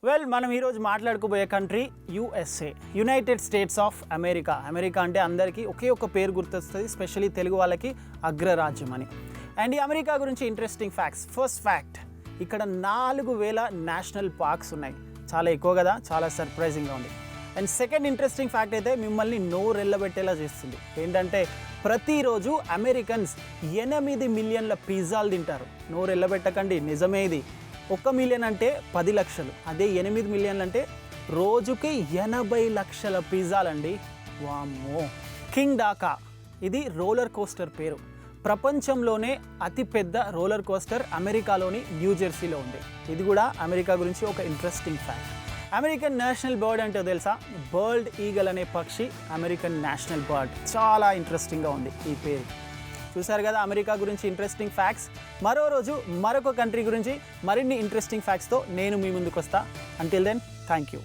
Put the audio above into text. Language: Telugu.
వెల్ మనం ఈరోజు మాట్లాడుకోబోయే country USA, United States of America. America అంటే అందరికీ ఒకే ఒక పేరు గుర్తొస్తుంది, స్పెషల్లీ తెలుగు వాళ్ళకి అగ్రరాజ్యం అని. అండ్ ఈ అమెరికా గురించి ఇంట్రెస్టింగ్ ఫ్యాక్ట్స్. ఫస్ట్ ఫ్యాక్ట్, ఇక్కడ 4000 నేషనల్ పార్క్స్ ఉన్నాయి. చాలా ఎక్కువ కదా, చాలా సర్ప్రైజింగ్గా ఉంది. అండ్ సెకండ్ ఇంట్రెస్టింగ్ ఫ్యాక్ట్ అయితే మిమ్మల్ని నోరెళ్ళబెట్టేలా చేస్తుంది. ఏంటంటే ప్రతిరోజు అమెరికన్స్ 8 మిలియన్ల పిజ్జాలు తింటారు. నోరెళ్ళబెట్టకండి, నిజమే ఇది. 1 మిలియన్ అంటే 10 లక్షలు, అదే 8 మిలియన్లు అంటే రోజుకి 80 లక్షల పిజ్జాలండి. వామ్మో. కింగ్ డాకా, ఇది రోలర్ కోస్టర్ పేరు. ప్రపంచంలోనే అతిపెద్ద రోలర్ కోస్టర్ అమెరికాలోని న్యూజెర్సీలో ఉంది. ఇది కూడా అమెరికా గురించి ఒక interesting fact. American national bird అంటే తెలుసా? బర్డ్ ఈగల్ అనే పక్షి అమెరికన్ నేషనల్ బర్డ్. చాలా ఇంట్రెస్టింగ్గా ఉంది ఈ పేరు. చూసారు కదా అమెరికా గురించి ఇంట్రెస్టింగ్ ఫ్యాక్ట్స్. మరో రోజు మరొక కంట్రీ గురించి మరిన్ని ఇంట్రెస్టింగ్ ఫ్యాక్ట్స్తో నేను మీ ముందుకు వస్తా. Until then, thank you.